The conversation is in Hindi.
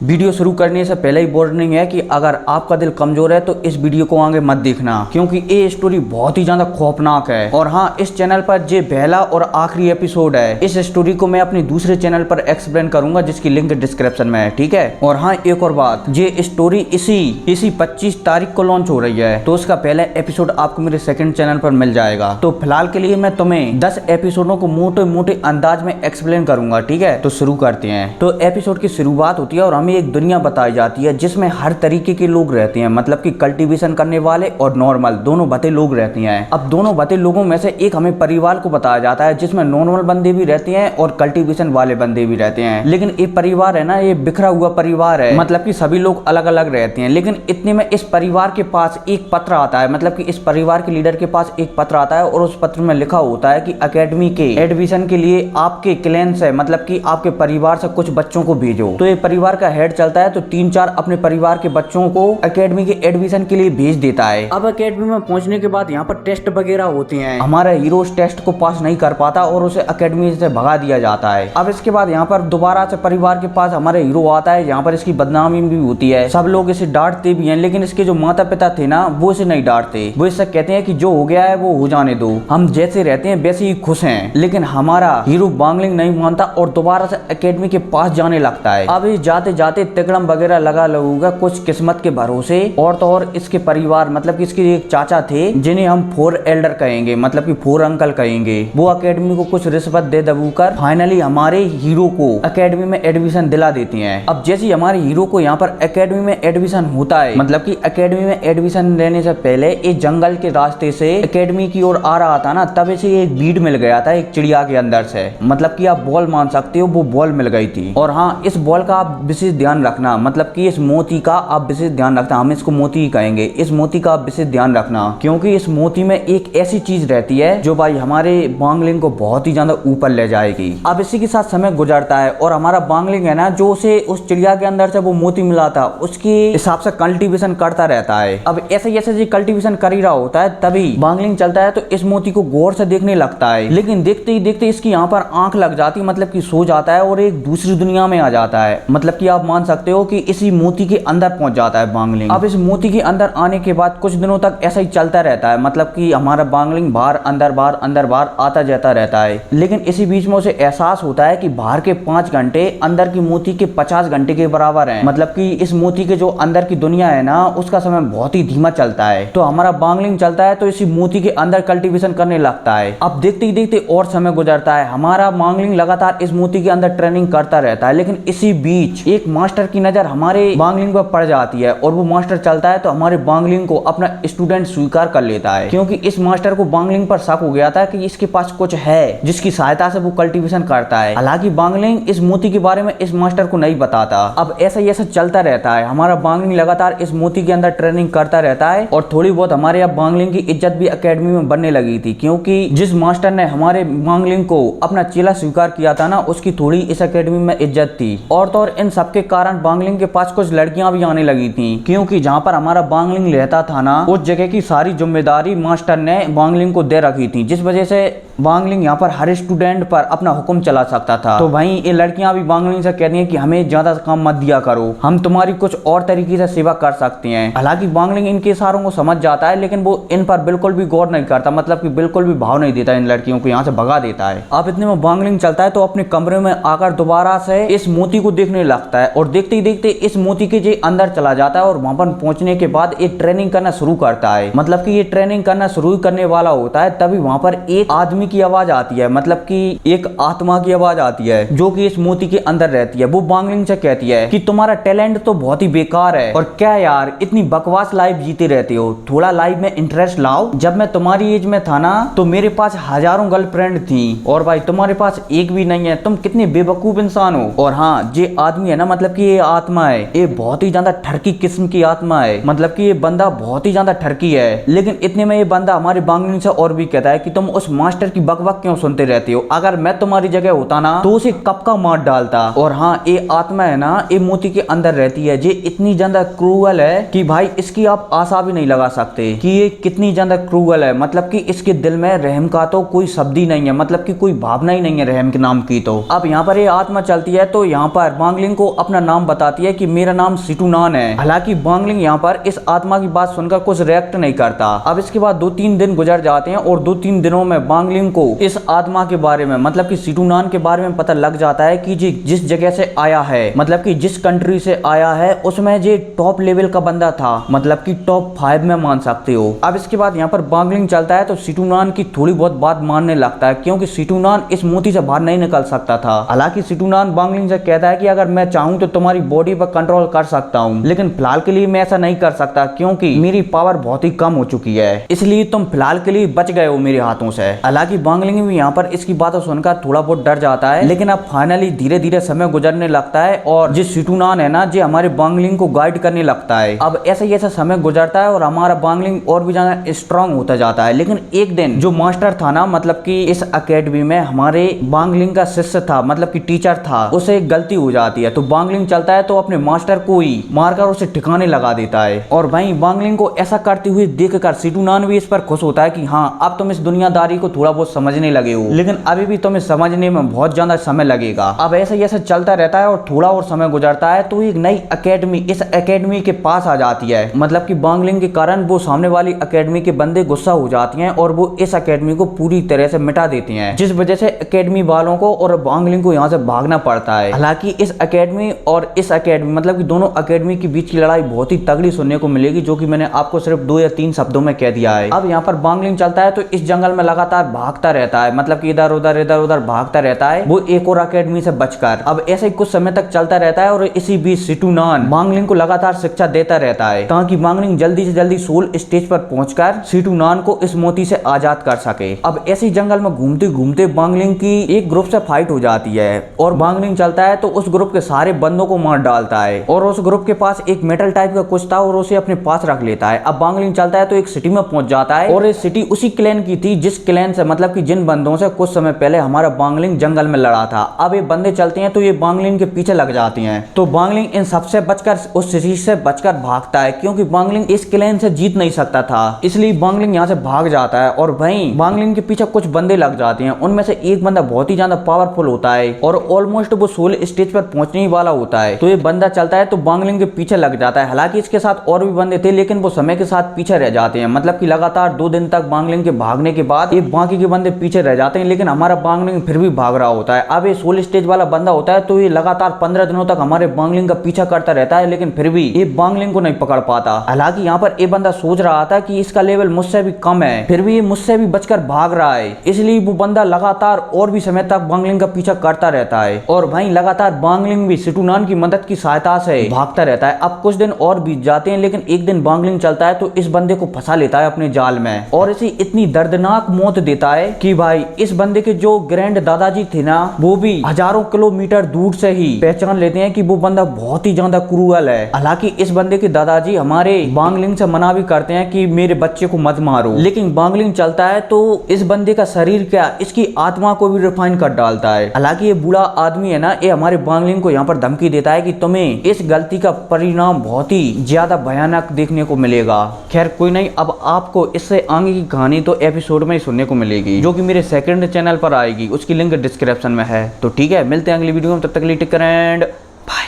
वीडियो शुरू करने से पहले ही वार्निंग है कि अगर आपका दिल कमजोर है तो इस वीडियो को आगे मत देखना, क्योंकि ये स्टोरी बहुत ही ज्यादा खौफनाक है। और हाँ, इस चैनल पर ये पहला और आखिरी एपिसोड है। इस स्टोरी को मैं अपनी दूसरे चैनल पर एक्सप्लेन करूंगा, जिसकी लिंक डिस्क्रिप्शन में है, ठीक है। और हाँ, एक और बात, ये स्टोरी इसी 25 तारीख को लॉन्च हो रही है, तो उसका पहला एपिसोड आपको मेरे सेकंड चैनल पर मिल जाएगा। तो फिलहाल के लिए मैं तुम्हें 10 एपिसोडों को मोटे मोटे अंदाज में एक्सप्लेन करूंगा, ठीक है। तो शुरू करते हैं। तो एपिसोड की शुरुआत होती है और हमें एक दुनिया बताई जाती है जिसमें हर तरीके के लोग रहते हैं, मतलब कि कल्टीवेशन करने वाले और नॉर्मल दोनों भते लोग रहते हैं। अब दोनों भते लोगों में से एक हमें परिवार को बताया जाता है जिसमें नॉर्मल बंदे भी रहते हैं और कल्टीवेशन वाले बंदे भी रहते हैं। लेकिन ये परिवार है ना, ये बिखरा हुआ परिवार है, मतलब कि सभी लोग अलग अलग रहते हैं। लेकिन इतने में इस परिवार के पास एक पत्र आता है, मतलब कि इस परिवार के लीडर के पास एक पत्र आता है और उस पत्र में लिखा होता है कि एकेडमी के एडमिशन के लिए आपके क्लैन से, मतलब कि आपके परिवार से कुछ बच्चों को भेजो। तो ये परिवार का हेड चलता है, तो 3-4 अपने परिवार के बच्चों को एकेडमी के एडमिशन के लिए भेज देता है। अब एकेडमी में पहुंचने के बाद यहाँ पर टेस्ट वगैरह होते हैं। हमारा हीरो उस टेस्ट को पास नहीं कर पाता और उसे एकेडमी से भगा दिया जाता है। अब इसके बाद यहाँ पर दोबारा से परिवार के पास हमारे हीरो आता है, यहाँ पर इसकी बदनामी भी होती है। सब लोग इसे डांटते भी हैं, लेकिन इसके जो माता पिता थे ना, वो इसे नहीं डांटते। वो इससे कहते हैं कि जो हो गया है वो हो जाने दो, हम जैसे रहते हैं वैसे ही खुश हैं। लेकिन हमारा हीरो बांगलिंग नहीं मानता और दोबारा से एकेडमी के पास जाने लगता है। अब जाते जाते तिकड़म वगैरह लगा लगूगा कुछ किस्मत के भरोसे। और तो और इसके परिवार, मतलब कि इसके एक चाचा थे जिन्हें हम 4 एल्डर कहेंगे, मतलब कि 4 अंकल कहेंगे। वो एकेडमी को कुछ रिश्वत दे दबूकर फाइनली हमारे हीरो को एकेडमी में एडमिशन दिला देते हैं। अब जैसे ही हमारे हीरो को यहाँ पर एकेडमी में एडमिशन होता है, मतलब कि एकेडमी में एडमिशन लेने से पहले एक जंगल के रास्ते से एकेडमी की ओर आ रहा था ना, तब इसे एक बीड मिल गया था एक चिड़िया के अंदर से, मतलब कि आप बॉल मान सकते हो, वो बॉल मिल गई थी। और हाँ, इस बॉल का आप विशेष ध्यान रखना, मतलब कि इस मोती का आप विशेष ध्यान रखना, हम इसको मोती ही कहेंगे। इस मोती का आप विशेष ध्यान रखना, क्योंकि इस मोती में एक ऐसी चीज रहती है जो भाई हमारे बांगलिंग को बहुत ही ज्यादा ऊपर ले जाएगी। अब इसी के साथ समय गुजरता है और हमारा बांगलिंग है ना, जो उसे उस चिड़िया के अंदर से वो मोती मिला था, उसके हिसाब से कल्टीवेशन करता रहता है। अब ऐसे जैसे कल्टीवेशन कर ही रहा होता है, तभी बांगलिंग चलता है तो इस मोती को गौर से देखने लगता है। लेकिन देखते ही देखते इसकी यहाँ पर आंख लग जाती, मतलब कि सो जाता है और एक दूसरी दुनिया में आ जाता है। मतलब कि आप मान सकते हो कि इसी मोती के अंदर पहुंच जाता है बांगलिंग। अब इस मोती के अंदर आने के बाद कुछ दिनों तक ऐसा ही चलता रहता है, मतलब कि हमारा बांगलिंग बाहर अंदर बाहर आता जाता रहता है। लेकिन इसी बीच में उसे एहसास होता है कि बाहर के 5 घंटे अंदर की मोती के 50 घंटे के बराबर हैं। मतलब कि इस मोती के जो अंदर की दुनिया है ना, उसका समय बहुत ही धीमा चलता है। तो हमारा बांगलिंग चलता है तो इसी मोती के अंदर कल्टीवेशन करने लगता है। अब देखते ही देखते और समय गुजरता है, हमारा बांगलिंग लगातार इस मोती के अंदर ट्रेनिंग करता रहता है। लेकिन इसी बीच एक मास्टर की नजर हमारे बांगलिंग पर पड़ जाती है और वो मास्टर चलता है तो हमारे बांगलिंग को अपना स्टूडेंट स्वीकार कर लेता है, क्योंकि इस मास्टर को बांगलिंग पर शक हो गया था कि इसके पास कुछ है जिसकी सहायता से वो कल्टीवेशन करता है। हालांकि बांगलिंग इस मोती के बारे में इस मास्टर को नहीं बताता। अब ऐसा ही ऐसा चलता रहता है, हमारा बांगलिंग लगातार इस मोती के अंदर ट्रेनिंग करता रहता है और थोड़ी बहुत हमारे यहाँ बांगलिंग की इज्जत भी एकेडमी में बनने लगी थी, क्योंकि जिस मास्टर ने हमारे बांगलिंग को अपना चेला स्वीकार किया था ना, उसकी थोड़ी इस एकेडमी में इज्जत थी। और तो और इन सबके कारण बांगलिंग के पास कुछ लड़कियां भी आने लगी थी, क्योंकि जहाँ पर हमारा बांगलिंग रहता था ना, उस जगह की सारी जिम्मेदारी मास्टर ने बांगलिंग को दे रखी थी, जिस वजह से बांगलिंग यहाँ पर हर स्टूडेंट पर अपना हुक्म चला सकता था। तो वहीं ये लड़कियां भी बांगलिंग से कहती हैं कि हमें ज्यादा काम मत दिया करो, हम तुम्हारी कुछ और तरीके से सेवा कर सकते हैं। हालांकि बांगलिंग इनके इशारों को समझ जाता है, लेकिन वो इन पर बिल्कुल भी गौर नहीं करता, मतलब कि बिल्कुल भी भाव नहीं देता, इन लड़कियों को यहाँ से भगा देता है। अब इतने में बांगलिंग चलता है तो अपने कमरे में आकर दोबारा से इस मोती को देखने लगता है और देखते ही देखते इस मोती के जे अंदर चला जाता है और वहां पर पहुंचने के बाद एक ट्रेनिंग करना शुरू करता है। मतलब कि ये ट्रेनिंग करना शुरू करने वाला होता है, तभी वहां पर एक आदमी की आवाज आती है, मतलब कि एक आत्मा की आवाज आती है जो कि इस मोती के अंदर रहती है। वो बांगलिंग से कहती है कि तुम्हारा टैलेंट तो बहुत ही बेकार है और क्या यार इतनी बकवास लाइफ जीते रहते हो, थोड़ा लाइफ में इंटरेस्ट लाओ। जब मैं तुम्हारी एज में था ना, तो मेरे पास हजारों गर्लफ्रेंड थी और भाई तुम्हारे पास एक भी नहीं है, तुम कितने बेवकूफ इंसान हो। और हाँ, ये आदमी है ना, मतलब कि ये आत्मा है, ये बहुत ही ज्यादा ठरकी किस्म की आत्मा है, मतलब कि ये बंदा बहुत ही ज्यादा ठरकी है। लेकिन इतने में ये बंदा हमारी बांगलिंग से और भी कहता है कि तुम उस मास्टर की की बकबक क्यों सुनते रहते हो, अगर मैं तुम्हारी जगह होता ना तो उसे कब का मार डालता। और हाँ, ये आत्मा है ना, ये मोती के अंदर रहती है, ये इतनी ज्यादा क्रूअल है कि भाई इसकी आप आशा भी नहीं लगा सकते कि ये कितनी ज्यादा क्रूअल है। मतलब कि इसके दिल में रहम का तो कोई शब्द ही नहीं है, मतलब कि कोई भावना ही नहीं है रहम के नाम की। तो अब यहाँ पर ये आत्मा चलती है तो यहाँ पर बांगलिंग को अपना नाम बताती है कि मेरा नाम सिटूनान है। हालांकि बांगलिंग यहाँ पर इस आत्मा की बात सुनकर कुछ रिएक्ट नहीं करता। अब इसके बाद 2-3 दिन गुजर जाते हैं और 2-3 दिनों में बांगलिंग को इस आत्मा के बारे में, मतलब कि सिटूनान के बारे में पता लग जाता है कि जिस जगह से आया है, मतलब कि जिस कंट्री से आया है, उसमें जो टॉप लेवल का बंदा था, मतलब कि टॉप 5 में मान सकते हो। अब इसके बाद यहाँ पर बांगलिंग चलता है तो सिटूनान की थोड़ी बहुत बात मानने लगता है, क्योंकि सिटूनान इस मोती से बाहर नहीं निकल सकता था। हालांकि सिटूनान बांगलिंग से कहता है कि अगर मैं चाहूं तो तुम्हारी बॉडी पर कंट्रोल कर सकता हूं, लेकिन फिलहाल के लिए मैं ऐसा नहीं कर सकता क्योंकि मेरी पावर बहुत ही कम हो चुकी है, इसलिए तुम फिलहाल के लिए बच गए हो मेरे हाथों से। हालांकि बांगलिंग भी यहाँ पर इसकी बातों सुनकर थोड़ा बहुत डर जाता है, लेकिन अब फाइनली धीरे धीरे समय गुजरने लगता है और जिस सिटूनान है ना, जो हमारे बांगलिंग को गाइड करने लगता है। अब ऐसे ही ऐसा समय गुजरता है और हमारा बांगलिंग और भी ज्यादा स्ट्रांग होता जाता है। लेकिन एक दिन जो मास्टर था ना, मतलब कि इस अकेडमी में हमारे बांगलिंग का शिष्य था, मतलब कि टीचर था, उसे एक गलती हो जाती है। तो बांगलिंग चलता है तो अपने मास्टर को ही मारकर उसे ठिकाने लगा देता है। और वहीं बांगलिंग को ऐसा करते हुए देखकर सिटूनान भी इस पर खुश होता है कि हाँ, अब तुम इस दुनियादारी को थोड़ा बहुत समझने लगे हो, लेकिन अभी भी तुम्हें समझने में बहुत ज्यादा समय लगेगा। अब ऐसे ही ऐसे चलता रहता है और थोड़ा और समय गुजरता है तो एक नई अकेडमी इस अकेडमी के पास आ जाती है। मतलब कि बांगलिंग के कारण वो सामने वाली अकेडमी के बंदे गुस्सा हो जाती हैं और वो इस अकेडमी को पूरी तरह से मिटा देती हैं, जिस वजह से अकेडमी वालों को और बांगलिंग को यहाँ से भागना पड़ता है। हालांकि इस अकेडमी और इस अकेडमी, मतलब कि दोनों अकेडमी के बीच की लड़ाई बहुत ही तगड़ी सुनने को मिलेगी, जो कि मैंने आपको सिर्फ 2 या 3 शब्दों में कह दिया है। अब यहाँ पर बांगलिंग चलता है तो इस जंगल में लगातार भागता रहता है, मतलब कि इधर उधर भागता रहता है, वो एक और अकेडमी से बचकर। अब ऐसे ही कुछ समय तक चलता रहता है और इसी बीच सिटूनान बांगलिंग को लगातार शिक्षा देता रहता है ताकि बांगलिंग जल्दी से जल्दी सोल स्टेज पर पहुंचकर सिटूनान को इस मोती से आजाद कर सके। अब ऐसे जंगल में घूमते घूमते बांगलिंग की एक ग्रुप से फाइट हो जाती है और बांगलिंग चलता है तो उस ग्रुप के सारे बंदों को मार डालता है और उस ग्रुप के पास एक मेटल टाइप का कुछ था और उसे अपने पास रख लेता है। अब बांगलिंग चलता है तो एक सिटी में पहुंच जाता है और ये सिटी उसी क्लैन की थी जिस क्लैन से, मतलब कि जिन बंदों से कुछ समय पहले हमारा बांगलिंग जंगल में लड़ा था। अब ये बंदे चलते हैं तो ये बांगलिंग के पीछे लग जाती हैं, तो बांगलिंग इन सबसे बचकर उस सिटी से बचकर भागता है, क्योंकि बांगलिंग इस क्लैन से जीत नहीं सकता था, इसलिए बांगलिंग यहाँ से भाग जाता है। और वहीं बांगलिंग के पीछे कुछ बंदे लग जाते हैं, उनमें से एक बंदा बहुत ही ज्यादा पावरफुल होता है और ऑलमोस्ट वो सोल स्टेज पर पहुंचने ही वाला होता है। तो ये बंदा चलता है तो बांगलिंग के पीछे लग जाता है। हालांकि इसके साथ और भी बंदे थे, लेकिन वो समय के साथ पीछे रह जाते हैं, मतलब कि लगातार 2 दिन तक बांगलिंग के भागने के बाद ये बाकी के बंदे पीछे रह जाते हैं, लेकिन हमारा बांगलिंग फिर भी भाग रहा होता है। अब ये सोल स्टेज वाला बंदा होता है तो ये लगातार 15 दिनों तक हमारे बांगलिंग का पीछा करता रहता है, लेकिन फिर भी ये बांगलिंग को नहीं पकड़ पाता। हालांकि यहाँ पर ये बंदा सोच रहा था कि इसका लेवल मुझसे भी कम है, फिर भी ये मुझसे भी बचकर भाग रहा है, इसलिए वो बंदा लगातार और भी समय तक बांगलिंग का पीछा करता रहता है। और वहीं लगातार बांगलिंग भी सिटूनान की मदद की सहायता से भागता रहता है। अब कुछ दिन और बीत जाते हैं, लेकिन एक दिन बांगलिंग चलता है तो इस बंदे को फंसा लेता है अपने जाल में और इसे इतनी दर्दनाक मौत देता है कि भाई इस बंदे के जो ग्रैंड दादाजी थे ना, वो भी हजारों किलोमीटर दूर से ही पहचान लेते हैं कि वो बंदा बहुत ही ज्यादा क्रूअल है। हालांकि इस बंदे के दादाजी हमारे बांगलिंग से मना भी करते हैं कि मेरे बच्चे को मत मारो, लेकिन बांगलिंग चलता है तो इस बंदे का शरीर क्या, इसकी आत्मा को भी रिफाइन कर डालता है। हालांकि ये बूढ़ा आदमी है ना, ये हमारे बांगलिंग को यहाँ पर धमकी देता है कि तुम्हें इस गलती का परिणाम बहुत ही ज्यादा भयानक देखने को मिलेगा। खैर कोई नहीं, अब आपको इससे आगे की कहानी तो एपिसोड में ही सुनने को मिलेगी, जो कि मेरे सेकंड चैनल पर आएगी, उसकी लिंक डिस्क्रिप्शन में है। तो ठीक है, मिलते हैं अगली वीडियो में, तब तक के लिए टेक केयर एंड बाय।